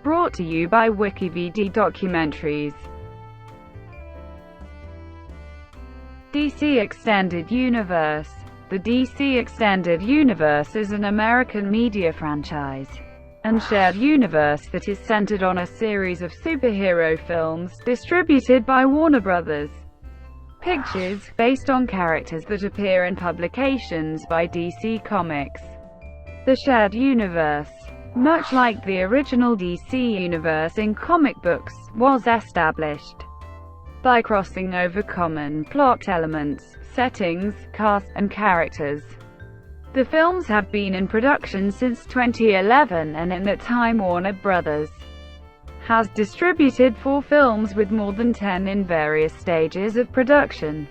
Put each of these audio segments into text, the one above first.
Brought to you by WikiVidi Documentaries. DC Extended Universe. The DC Extended Universe is an American media franchise and shared universe that is centered on a series of superhero films, distributed by Warner Bros. Pictures, based on characters that appear in publications by DC Comics. The shared universe, much like the original DC universe in comic books, was established by crossing over common plot elements, settings, cast, and characters. The films have been in production since 2011, and in that time Warner Bros. Has distributed 4 films with more than 10 in various stages of production.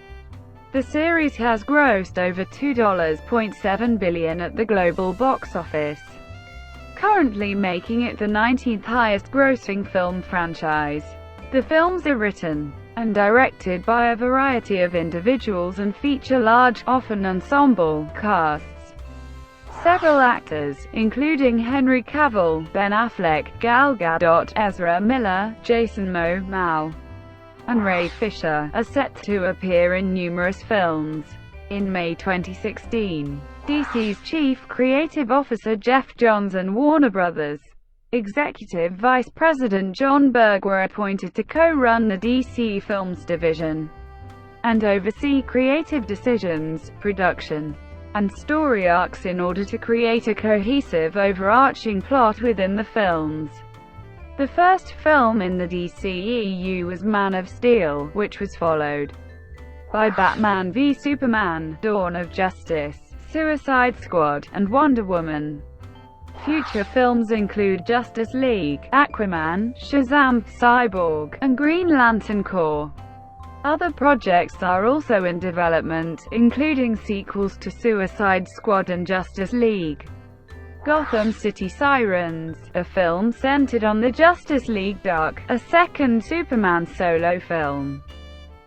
The series has grossed over $2.7 billion at the global box office, currently making it the 19th highest-grossing film franchise. The films are written and directed by a variety of individuals and feature large, often ensemble, casts. Several actors, including Henry Cavill, Ben Affleck, Gal Gadot, Ezra Miller, Jason Momoa, and Ray Fisher, are set to appear in numerous films. In May 2016, DC's Chief Creative Officer Geoff Johns and Warner Bros. Executive Vice President John Berg were appointed to co-run the DC Films division and oversee creative decisions, production, and story arcs in order to create a cohesive overarching plot within the films. The first film in the DCEU was Man of Steel, which was followed by Batman v Superman, Dawn of Justice, Suicide Squad, and Wonder Woman. Future films include Justice League, Aquaman, Shazam, Cyborg, and Green Lantern Corps. Other projects are also in development, including sequels to Suicide Squad and Justice League. Gotham City Sirens, a film centered on the Justice League Dark, a second Superman solo film,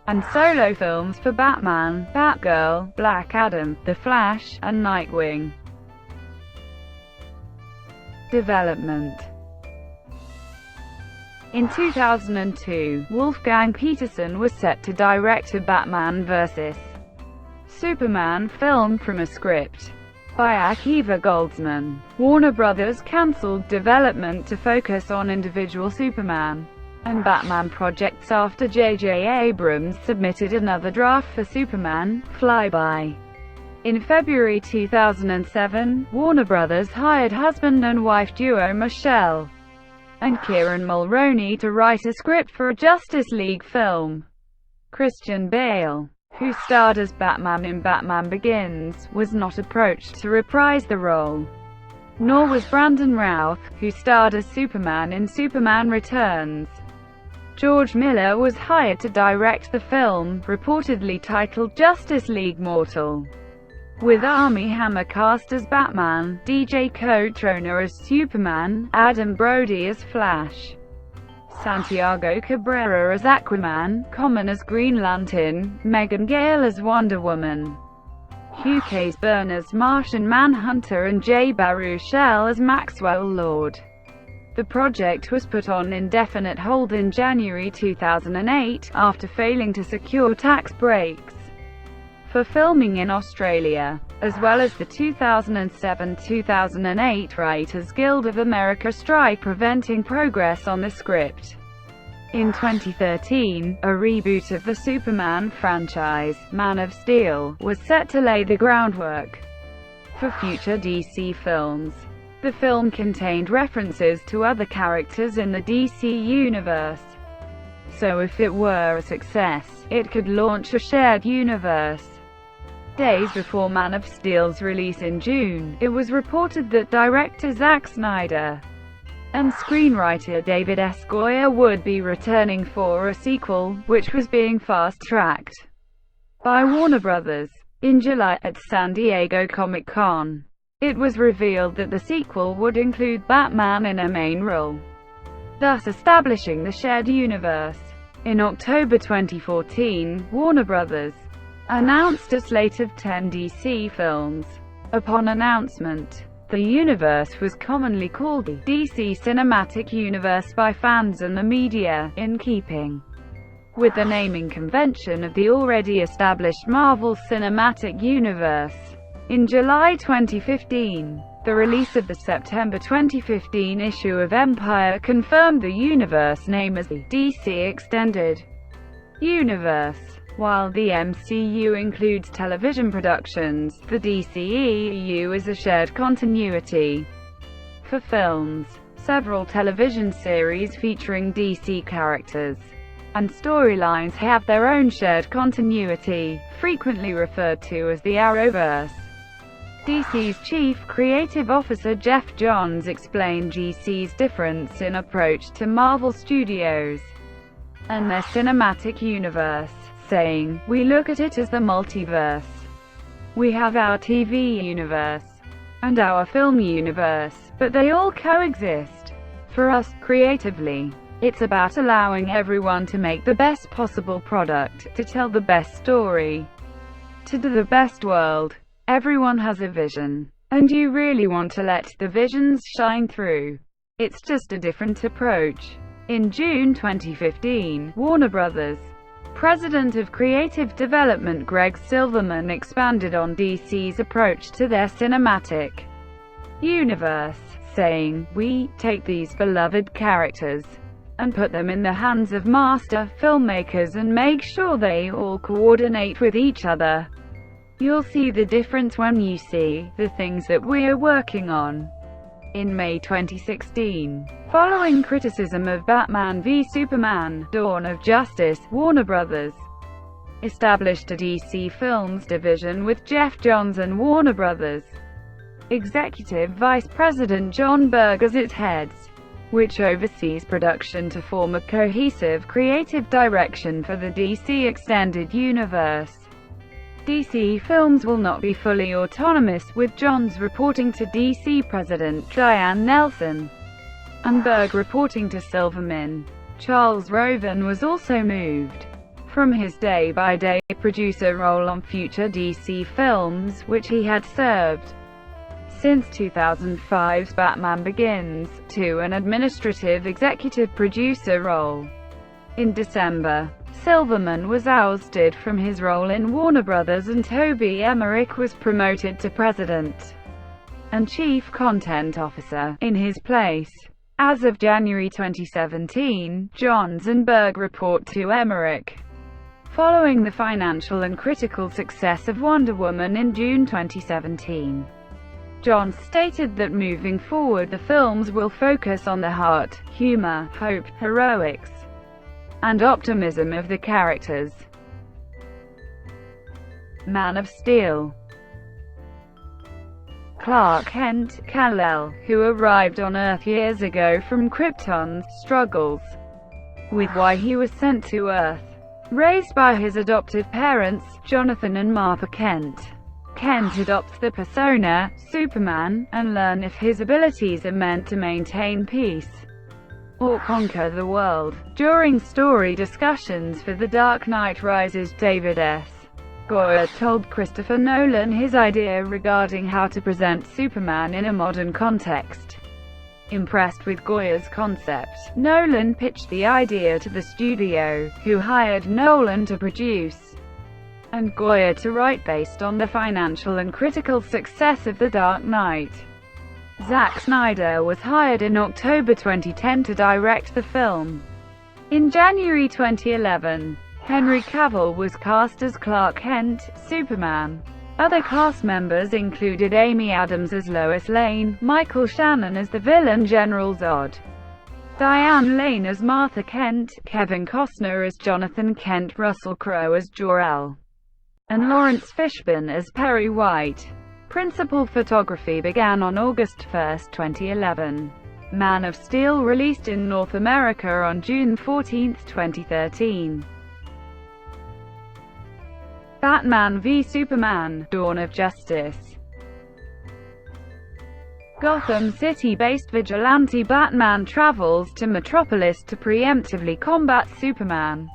and solo films for Batman, Batgirl, Black Adam, The Flash, and Nightwing. Development. In 2002, Wolfgang Petersen was set to direct a Batman vs. Superman film from a script by Akiva Goldsman. Warner Bros. Cancelled development to focus on individual Superman and Batman projects after J.J. Abrams submitted another draft for Superman, Flyby. In February 2007, Warner Bros. Hired husband and wife duo Michelle and Kieran Mulroney to write a script for a Justice League film. Christian Bale, who starred as Batman in Batman Begins, was not approached to reprise the role. Nor was Brandon Routh, who starred as Superman in Superman Returns. George Miller was hired to direct the film, reportedly titled Justice League Mortal, with Armie Hammer cast as Batman, DJ Cotrona as Superman, Adam Brody as Flash, Santiago Cabrera as Aquaman, Common as Green Lantern, Megan Gale as Wonder Woman, Hugh Casburn as Martian Manhunter, and Jay Baruchel as Maxwell Lord. The project was put on indefinite hold in January 2008, after failing to secure tax breaks for filming in Australia, as well as the 2007-2008 Writers Guild of America strike preventing progress on the script. In 2013, a reboot of the Superman franchise, Man of Steel, was set to lay the groundwork for future DC films. The film contained references to other characters in the DC universe, so if it were a success, it could launch a shared universe. Days before Man of Steel's release in June, it was reported that director Zack Snyder and screenwriter David S. Goyer would be returning for a sequel, which was being fast-tracked by Warner Bros. In July, at San Diego Comic-Con, it was revealed that the sequel would include Batman in a main role, thus establishing the shared universe. In October 2014, Warner Bros. Announced a slate of 10 DC films. Upon announcement, The universe was commonly called the DC Cinematic Universe by fans and the media, in keeping with the naming convention of the already established Marvel Cinematic Universe. In July 2015, the release of the September 2015 issue of Empire confirmed the universe name as the DC Extended Universe. While the MCU includes television productions, the DCEU is a shared continuity for films. Several television series featuring DC characters and storylines have their own shared continuity, frequently referred to as the Arrowverse. DC's Chief Creative Officer Geoff Johns explained DC's difference in approach to Marvel Studios and their cinematic universe, saying, "We look at it as the multiverse. We have our TV universe and our film universe, but they all coexist. For us, creatively, it's about allowing everyone to make the best possible product, to tell the best story, to do the best world. Everyone has a vision, and you really want to let the visions shine through. It's just a different approach." In June 2015, Warner Bros. President of Creative Development Greg Silverman expanded on DC's approach to their cinematic universe, saying, "We take these beloved characters and put them in the hands of master filmmakers and make sure they all coordinate with each other. You'll see the difference when you see the things that we're working on." In May 2016, following criticism of Batman v Superman: Dawn of Justice, Warner Bros. established a DC Films division with Geoff Johns and Warner Bros. Executive Vice President John Berg as its heads, which oversees production to form a cohesive creative direction for the DC Extended Universe. DC Films will not be fully autonomous, with Johns reporting to DC President Diane Nelson and Berg reporting to Silverman. Charles Roven was also moved from his day-by-day producer role on future DC films, which he had served since 2005's Batman Begins, to an administrative executive producer role. In December, Silverman was ousted from his role in Warner Bros. And Toby Emmerich was promoted to president and chief content officer in his place. As of January 2017, Johns and Berg report to Emmerich. Following the financial and critical success of Wonder Woman in June 2017, Johns stated that moving forward the films will focus on the heart, humor, hope, heroics, and optimism of the characters. Man of Steel. Clark Kent, Kal-El, who arrived on Earth years ago from Krypton, struggles with why he was sent to Earth. Raised by his adoptive parents, Jonathan and Martha Kent, Kent adopts the persona, Superman, and learns if his abilities are meant to maintain peace or conquer the world. During story discussions for The Dark Knight Rises, David S. Goyer told Christopher Nolan his idea regarding how to present Superman in a modern context. Impressed with Goyer's concept, Nolan pitched the idea to the studio, who hired Nolan to produce and Goyer to write based on the financial and critical success of The Dark Knight. Zack Snyder was hired in October 2010 to direct the film. In January 2011, Henry Cavill was cast as Clark Kent, Superman. Other cast members included Amy Adams as Lois Lane, Michael Shannon as the villain General Zod, Diane Lane as Martha Kent, Kevin Costner as Jonathan Kent, Russell Crowe as Jor-El, and Lawrence Fishburne as Perry White. Principal photography began on August 1, 2011. Man of Steel released in North America on June 14, 2013. Batman v Superman: Dawn of Justice. Gotham City-based vigilante Batman travels to Metropolis to preemptively combat Superman,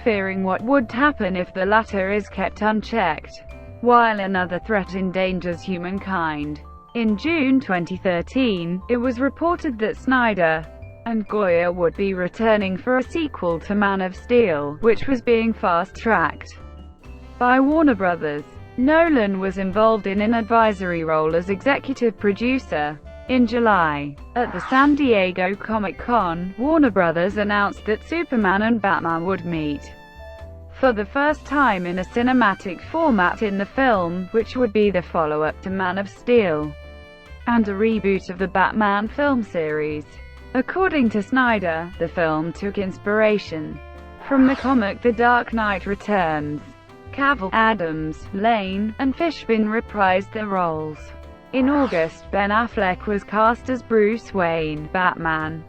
fearing what would happen if the latter is kept unchecked, while another threat endangers humankind. In June 2013, it was reported that Snyder and Goyer would be returning for a sequel to Man of Steel, which was being fast-tracked by Warner Bros. Nolan was involved in an advisory role as executive producer. In July, at the San Diego Comic-Con, Warner Bros. Announced that Superman and Batman would meet for the first time in a cinematic format in the film, which would be the follow-up to Man of Steel and a reboot of the Batman film series. According to Snyder, the film took inspiration from the comic The Dark Knight Returns. Cavill, Adams, Lane, and Fishburne reprised their roles. In August, Ben Affleck was cast as Bruce Wayne, Batman.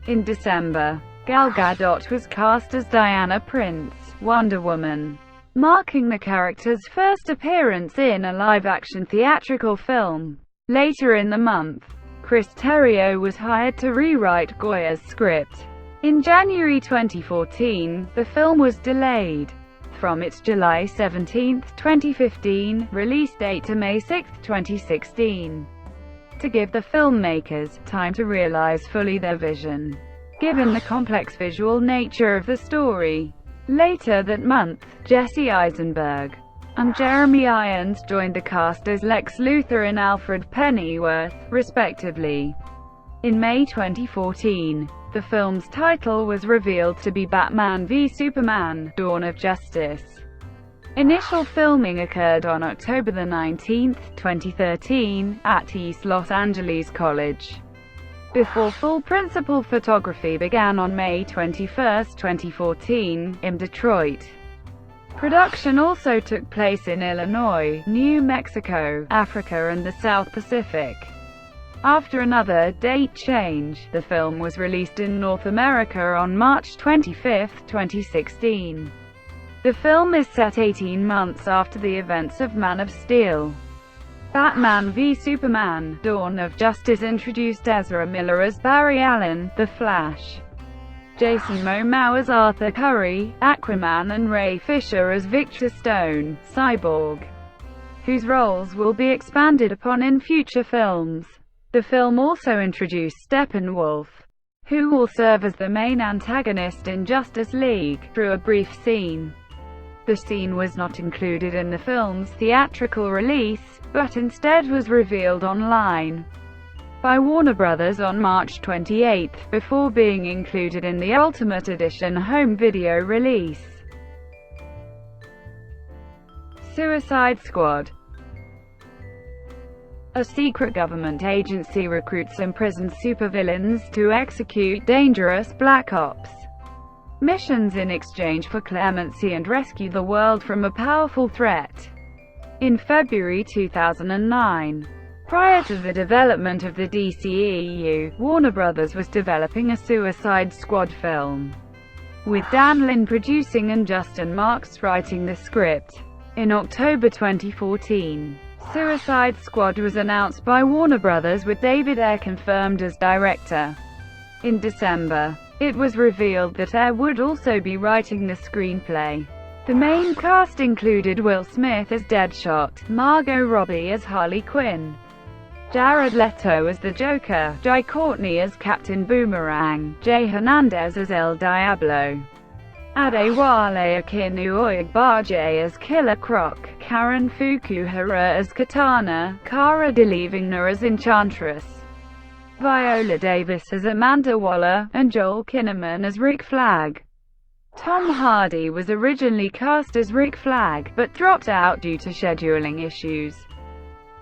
In December, Gal Gadot was cast as Diana Prince, Wonder Woman, marking the character's first appearance in a live-action theatrical film. Later in the month, Chris Terrio was hired to rewrite Goyer's script. In January 2014, the film was delayed from its July 17, 2015, release date to May 6, 2016, to give the filmmakers time to realize fully their vision, given the complex visual nature of the story. Later that month, Jesse Eisenberg and Jeremy Irons joined the cast as Lex Luthor and Alfred Pennyworth, respectively. In May 2014, the film's title was revealed to be Batman v Superman: Dawn of Justice. Initial filming occurred on October 19, 2013, at East Los Angeles College, before full principal photography began on May 21, 2014, in Detroit. Production also took place in Illinois, New Mexico, Africa and the South Pacific. After another date change, the film was released in North America on March 25, 2016. The film is set 18 months after the events of Man of Steel. Batman v Superman: Dawn of Justice introduced Ezra Miller as Barry Allen, The Flash, Jason Momoa as Arthur Curry, Aquaman, and Ray Fisher as Victor Stone, Cyborg, whose roles will be expanded upon in future films. The film also introduced Steppenwolf, who will serve as the main antagonist in Justice League, through a brief scene. The scene was not included in the film's theatrical release, but instead was revealed online by Warner Bros. On March 28, before being included in the Ultimate Edition home video release. Suicide Squad. A secret government agency recruits imprisoned supervillains to execute dangerous Black Ops missions in exchange for clemency and rescue the world from a powerful threat. In February 2009, prior to the development of the DCEU, Warner Bros. Was developing a Suicide Squad film, with Dan Lin producing and Justin Marks writing the script. In October 2014, Suicide Squad was announced by Warner Bros. With David Ayer confirmed as director. In December, it was revealed that Ayer would also be writing the screenplay. The main cast included Will Smith as Deadshot, Margot Robbie as Harley Quinn, Jared Leto as the Joker, Jai Courtney as Captain Boomerang, Jay Hernandez as El Diablo, Adewale Akinu-Oyegbajie as Killer Croc, Karen Fukuhara as Katana, Cara Delevingne as Enchantress, Viola Davis as Amanda Waller, and Joel Kinnaman as Rick Flag. Tom Hardy was originally cast as Rick Flag, but dropped out due to scheduling issues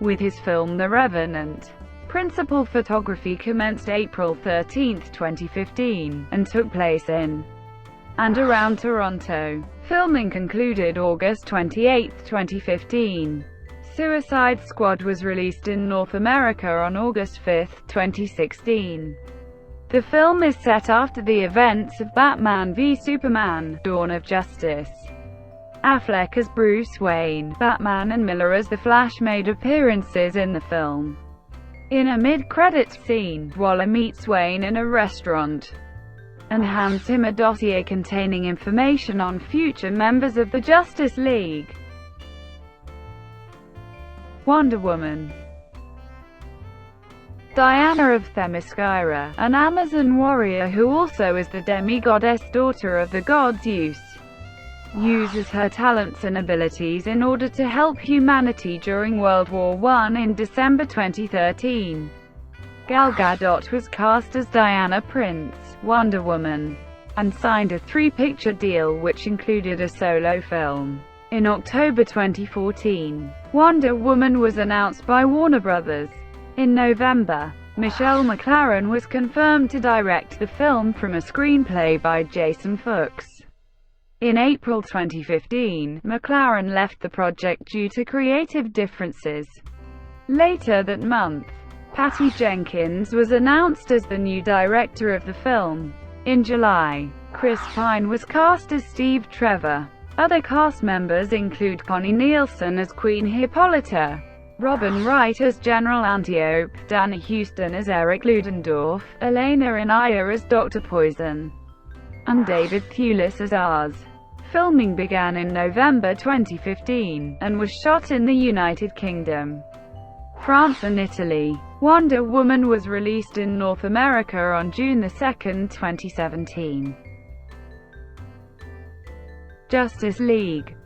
with his film The Revenant. Principal photography commenced April 13, 2015, and took place in and around Toronto. Filming concluded August 28, 2015. Suicide Squad was released in North America on August 5, 2016. The film is set after the events of Batman v Superman: Dawn of Justice. Affleck as Bruce Wayne, Batman, and Miller as the Flash made appearances in the film. In a mid-credits scene, Waller meets Wayne in a restaurant and hands him a dossier containing information on future members of the Justice League. Wonder Woman. Diana of Themyscira, an Amazon warrior who also is the demigoddess daughter of the god Zeus, uses her talents and abilities in order to help humanity during World War I. In December 2013, Gal Gadot was cast as Diana Prince, Wonder Woman, and signed a 3-picture deal which included a solo film. In October 2014, Wonder Woman was announced by Warner Bros. In November, Michelle MacLaren was confirmed to direct the film from a screenplay by Jason Fuchs. In April 2015, MacLaren left the project due to creative differences. Later that month, Patty Jenkins was announced as the new director of the film. In July, Chris Pine was cast as Steve Trevor. Other cast members include Connie Nielsen as Queen Hippolyta, Robin Wright as General Antiope, Danny Houston as Eric Ludendorff, Elena Anaya as Dr. Poison, and David Thewlis as Oz. Filming began in November 2015, and was shot in the United Kingdom, France and Italy. Wonder Woman was released in North America on June 2, 2017. Justice League.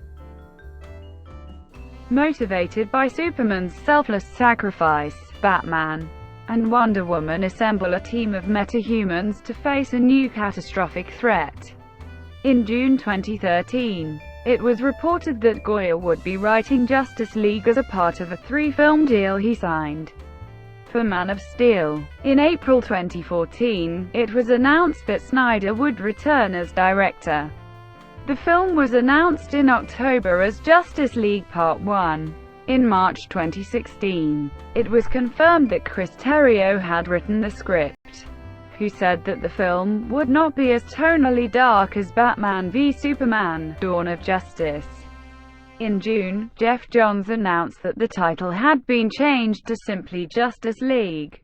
Motivated by Superman's selfless sacrifice, Batman and Wonder Woman assemble a team of metahumans to face a new catastrophic threat. In June 2013, it was reported that Goyer would be writing Justice League as a part of a 3-film deal he signed for Man of Steel. In April 2014, it was announced that Snyder would return as director. The film was announced in October as Justice League Part 1. In March 2016, it was confirmed that Chris Terrio had written the script, who said that the film would not be as tonally dark as Batman v Superman: Dawn of Justice. In June, Geoff Johns announced that the title had been changed to simply Justice League.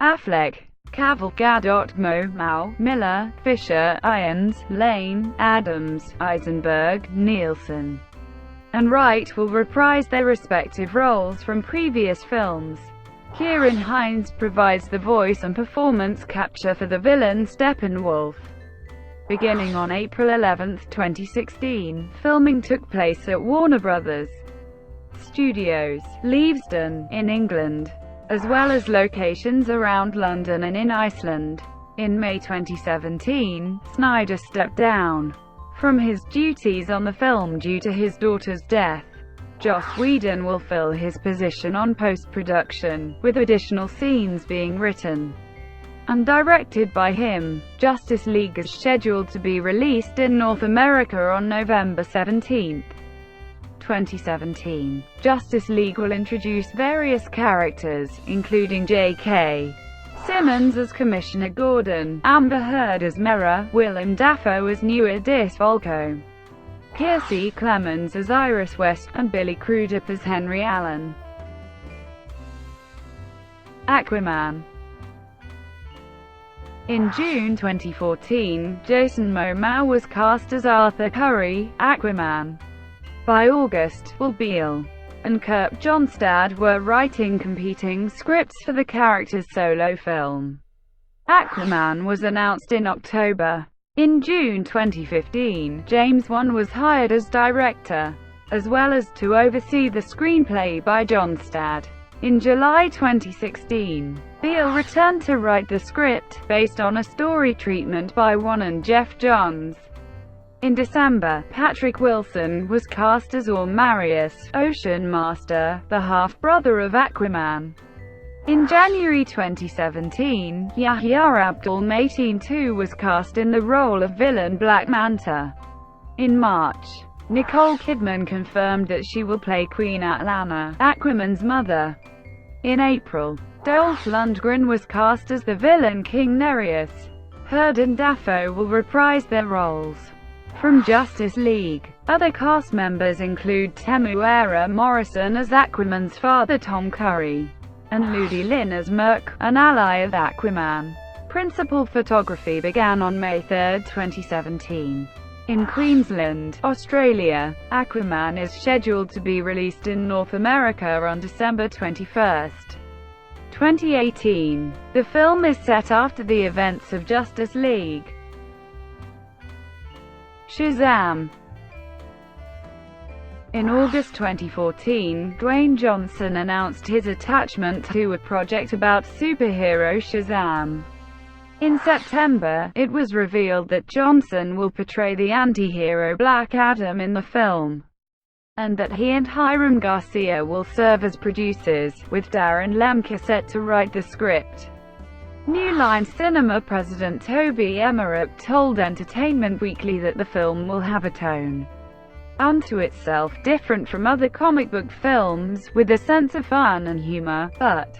Affleck, Cavill, Gadot, Momoa, Miller, Fisher, Irons, Lane, Adams, Eisenberg, Nielsen, and Wright will reprise their respective roles from previous films. Kieran Hines provides the voice and performance capture for the villain Steppenwolf. Beginning on April 11, 2016, filming took place at Warner Bros. Studios, Leavesden, in England, as well as locations around London and in Iceland. In May 2017, Snyder stepped down from his duties on the film due to his daughter's death. Joss Whedon will fill his position on post-production, with additional scenes being written and directed by him. Justice League is scheduled to be released in North America on November 17, 2017. Justice League will introduce various characters, including J.K. Simmons as Commissioner Gordon, Amber Heard as Mera, Willem Dafoe as New Adis Volko, Kiersey Clemens as Iris West, and Billy Crudup as Henry Allen. Aquaman. In June 2014, Jason Momoa was cast as Arthur Curry, Aquaman. By August, Will Beal and Kirk Johnstad were writing competing scripts for the character's solo film. Aquaman was announced in October. In June 2015, James Wan was hired as director, as well as to oversee the screenplay by Johnstad. In July 2016, Beal returned to write the script, based on a story treatment by Wan and Geoff Johns. In December, Patrick Wilson was cast as Orm Marius, Ocean Master, the half-brother of Aquaman. In January 2017, Yahya Abdul-Mateen II was cast in the role of villain Black Manta. In March, Nicole Kidman confirmed that she will play Queen Atlanna, Aquaman's mother. In April, Dolph Lundgren was cast as the villain King Nereus. Heard and Dafoe will reprise their roles from Justice League. Other cast members include Temuera Morrison as Aquaman's father Tom Curry, and Ludi Lin as Merc, an ally of Aquaman. Principal photography began on May 3, 2017. In Queensland, Australia, Aquaman is scheduled to be released in North America on December 21, 2018. The film is set after the events of Justice League. Shazam. In August 2014, Dwayne Johnson announced his attachment to a project about superhero Shazam. In September, it was revealed that Johnson will portray the anti-hero Black Adam in the film, and that he and Hiram Garcia will serve as producers, with Darren Lemke set to write the script. New Line Cinema president Toby Emmerich told Entertainment Weekly that the film will have a tone unto itself different from other comic book films, with a sense of fun and humor, but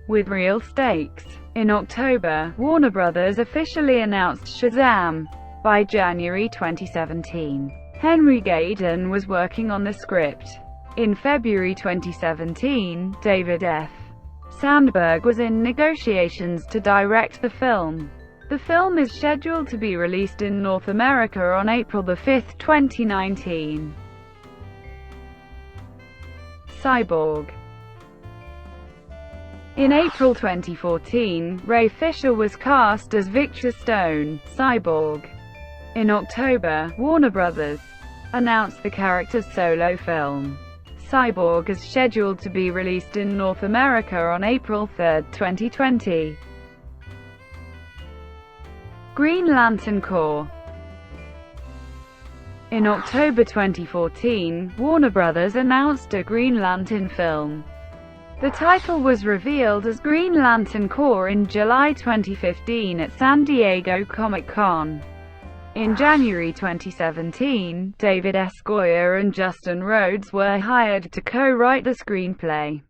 with real stakes. In October, Warner Bros. Officially announced Shazam. By January 2017, Henry Cavill was working on the script. In February 2017, David F. Sandberg was in negotiations to direct the film. The film is scheduled to be released in North America on April 5, 2019. Cyborg. In April 2014, Ray Fisher was cast as Victor Stone, Cyborg. In October, Warner Bros. Announced the character's solo film. Cyborg is scheduled to be released in North America on April 3, 2020. Green Lantern Corps. In October 2014, Warner Bros. Announced a Green Lantern film. The title was revealed as Green Lantern Corps in July 2015 at San Diego Comic-Con. In January 2017, David S. Goyer and Justin Rhodes were hired to co-write the screenplay,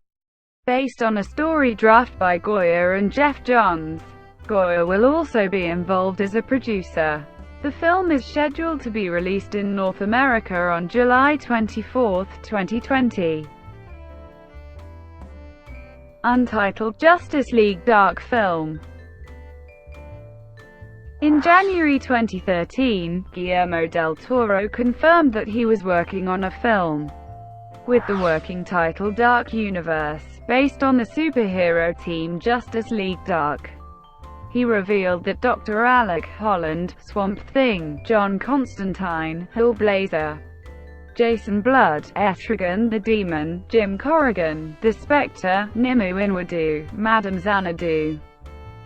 based on a story draft by Goyer and Geoff Johns. Goyer will also be involved as a producer. The film is scheduled to be released in North America on July 24, 2020. Untitled Justice League dark film. In January 2013, Guillermo del Toro confirmed that he was working on a film with the working title Dark Universe, based on the superhero team Justice League Dark. He revealed that Dr. Alec Holland, Swamp Thing, John Constantine, Hellblazer, Jason Blood, Etrigan the Demon, Jim Corrigan, The Spectre, Nimu Inwadu, Madame Xanadu,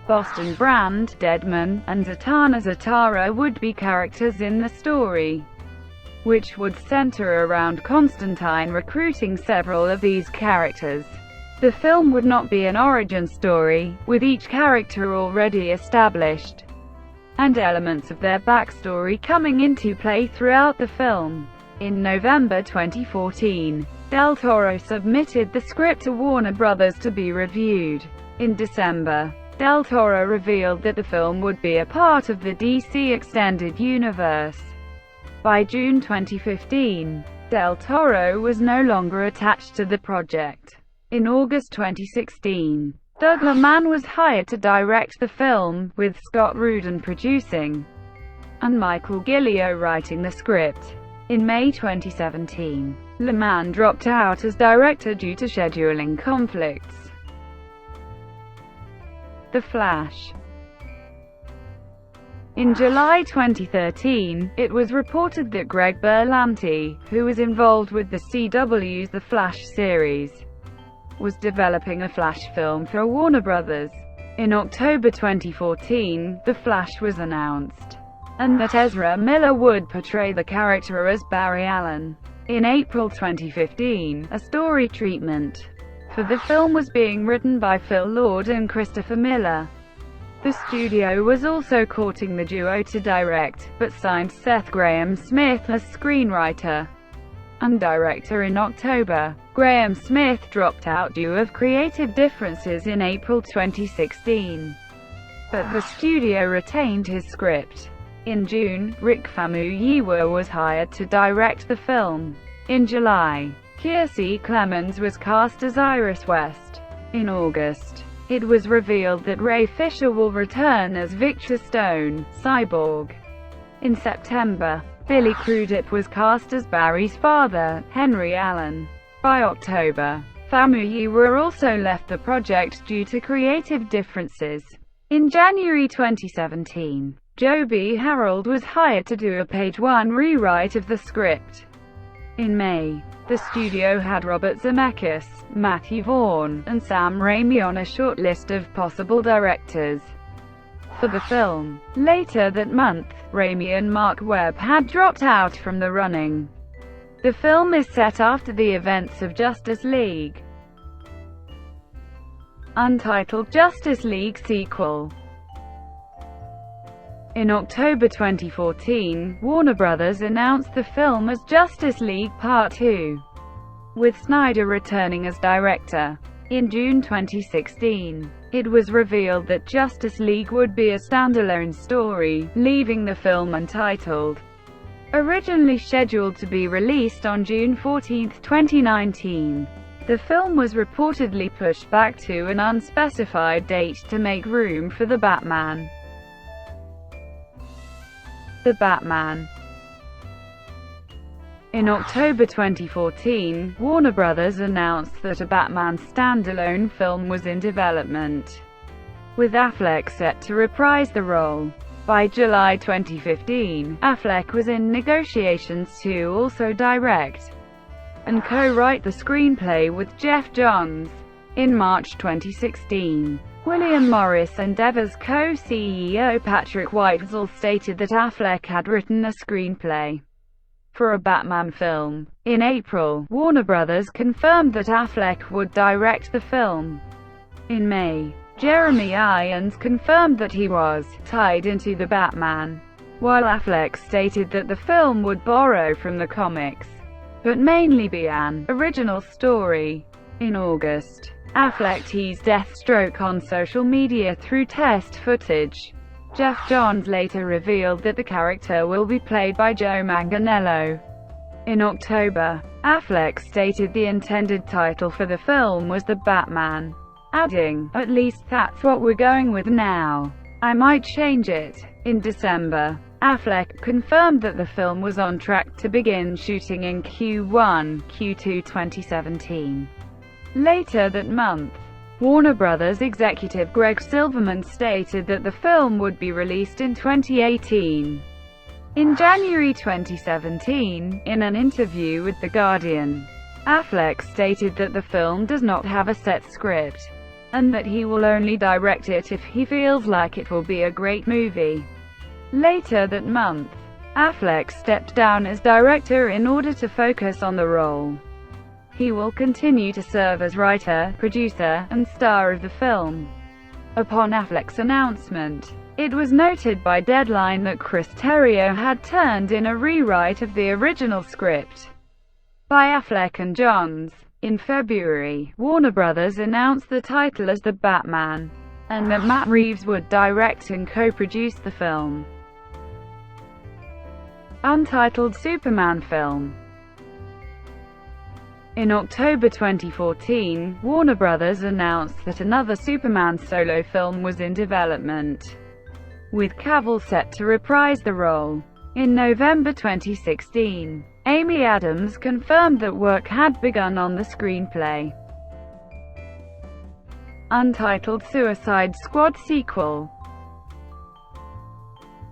Boston Brand, Deadman, and Zatanna Zatara would be characters in the story, which would center around Constantine recruiting several of these characters. The film would not be an origin story, with each character already established, and elements of their backstory coming into play throughout the film. In November 2014, Del Toro submitted the script to Warner Bros. To be reviewed. In December, Del Toro revealed that the film would be a part of the DC Extended Universe. By June 2015, Del Toro was no longer attached to the project. In August 2016, Doug Liman was hired to direct the film, with Scott Rudin producing, and Michael Gillio writing the script. In May 2017, Liman dropped out as director due to scheduling conflicts. The Flash. In July 2013, it was reported that Greg Berlanti, who was involved with the CW's The Flash series, was developing a Flash film for Warner Bros. In October 2014, The Flash was announced, and that Ezra Miller would portray the character as Barry Allen. In April 2015, a story treatment for the film was being written by Phil Lord and Christopher Miller. The studio was also courting the duo to direct, but signed Seth Grahame-Smith as screenwriter and director in October. Grahame-Smith dropped out due to creative differences in April 2016, but the studio retained his script. In June, Rick Famuyiwa was hired to direct the film. In July, Kiersey Clemens was cast as Iris West. In August, it was revealed that Ray Fisher will return as Victor Stone, Cyborg. In September, Billy Crudup was cast as Barry's father, Henry Allen. By October, Famuyiwa also left the project due to creative differences. In January 2017, Joe B. Harold was hired to do a page-one rewrite of the script. In May, the studio had Robert Zemeckis, Matthew Vaughn, and Sam Raimi on a short list of possible directors for the film. Later that month, Raimi and Mark Webb had dropped out from the running. The film is set after the events of Justice League. Untitled Justice League sequel. In October 2014, Warner Bros. Announced the film as Justice League Part 2, with Snyder returning as director. In June 2016, it was revealed that Justice League would be a standalone story, leaving the film untitled. Originally scheduled to be released on June 14, 2019, the film was reportedly pushed back to an unspecified date to make room for The Batman. The Batman. In October 2014, Warner Bros. Announced that a Batman standalone film was in development, with Affleck set to reprise the role. By July 2015, Affleck was in negotiations to also direct and co-write the screenplay with Geoff Johns. In March 2016, William Morris Endeavor's co-CEO Patrick Whitesell stated that Affleck had written a screenplay for a Batman film. In April, Warner Bros. Confirmed that Affleck would direct the film. In May, Jeremy Irons confirmed that he was tied into The Batman, while Affleck stated that the film would borrow from the comics, but mainly be an original story. In August, Affleck teased Deathstroke on social media through test footage. Geoff Johns later revealed that the character will be played by Joe Manganiello. In October, Affleck stated the intended title for the film was The Batman, adding, "At least that's what we're going with now. I might change it." In December, Affleck confirmed that the film was on track to begin shooting in Q2 2017. Later that month, Warner Bros. Executive Greg Silverman stated that the film would be released in 2018. In January 2017, in an interview with The Guardian, Affleck stated that the film does not have a set script, and that he will only direct it if he feels like it will be a great movie. Later that month, Affleck stepped down as director in order to focus on the role. He will continue to serve as writer, producer, and star of the film. Upon Affleck's announcement, it was noted by Deadline that Chris Terrio had turned in a rewrite of the original script by Affleck and Johns. In February, Warner Bros. Announced the title as The Batman, and that Matt Reeves would direct and co-produce the film. Untitled Superman film. In October 2014, Warner Bros. Announced that another Superman solo film was in development, with Cavill set to reprise the role. In November 2016, Amy Adams confirmed that work had begun on the screenplay. Untitled Suicide Squad sequel.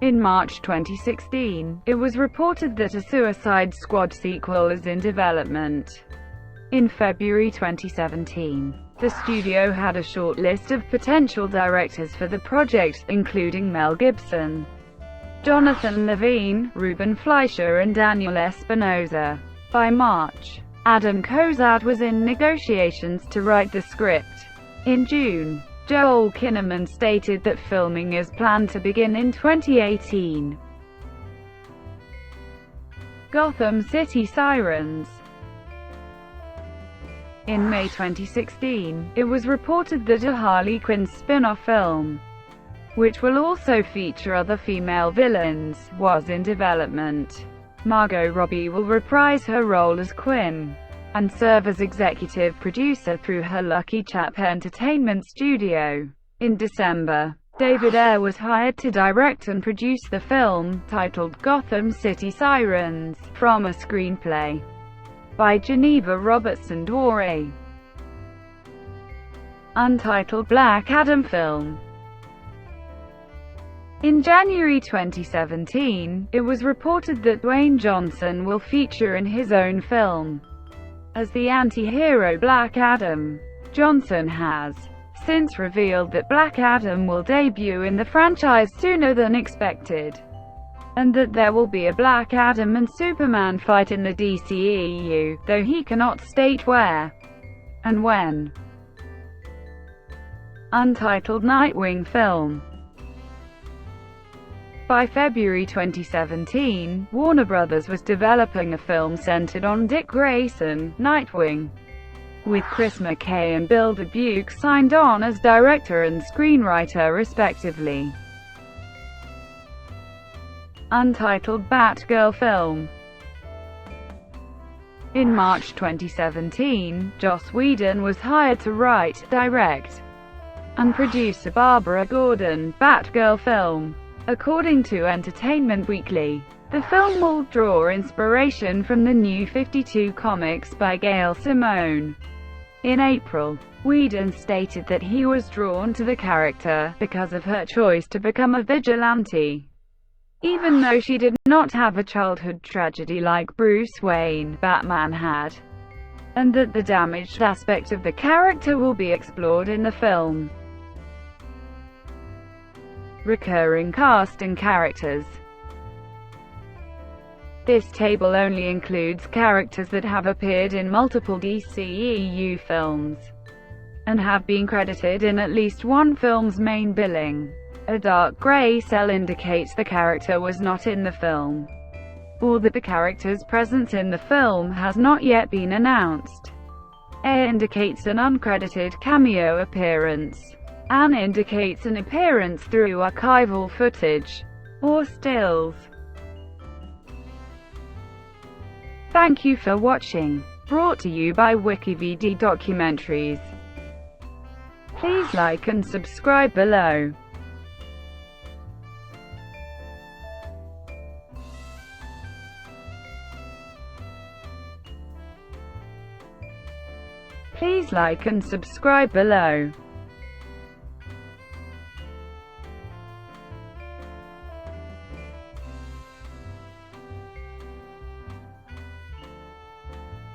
In March 2016, it was reported that a Suicide Squad sequel is in development. In February 2017, the studio had a short list of potential directors for the project, including Mel Gibson, Jonathan Levine, Ruben Fleischer and Daniel Espinosa. By March, Adam Cozart was in negotiations to write the script. In June, Joel Kinnaman stated that filming is planned to begin in 2018. Gotham City Sirens. In May 2016, it was reported that a Harley Quinn spin-off film, which will also feature other female villains, was in development. Margot Robbie will reprise her role as Quinn, and serve as executive producer through her Lucky Chap Entertainment studio. In December, David Ayer was hired to direct and produce the film, titled Gotham City Sirens, from a screenplay by Geneva Robertson Dwyer. Untitled Black Adam film. In January 2017, it was reported that Dwayne Johnson will feature in his own film as the anti-hero Black Adam. Johnson has since revealed that Black Adam will debut in the franchise sooner than expected, and that there will be a Black Adam and Superman fight in the DCEU, though he cannot state where and when. Untitled Nightwing film. By February 2017, Warner Bros. Was developing a film centered on Dick Grayson, Nightwing, with Chris McKay and Bill Dubuque signed on as director and screenwriter respectively. Untitled Batgirl film. In March 2017, Joss Whedon was hired to write, direct, and produce a Barbara Gordon Batgirl film. According to Entertainment Weekly, the film will draw inspiration from the New 52 comics by Gail Simone. In April, Whedon stated that he was drawn to the character because of her choice to become a vigilante, even though she did not have a childhood tragedy like Bruce Wayne, Batman had, and that the damaged aspect of the character will be explored in the film. Recurring cast and characters. This table only includes characters that have appeared in multiple DCEU films and have been credited in at least one film's main billing. A dark gray cell indicates the character was not in the film, or that the character's presence in the film has not yet been announced. A indicates an uncredited cameo appearance. An indicates an appearance through archival footage or stills. Thank you for watching. Brought to you by WikiVidi Documentaries. Please like and subscribe below. Please like and subscribe below.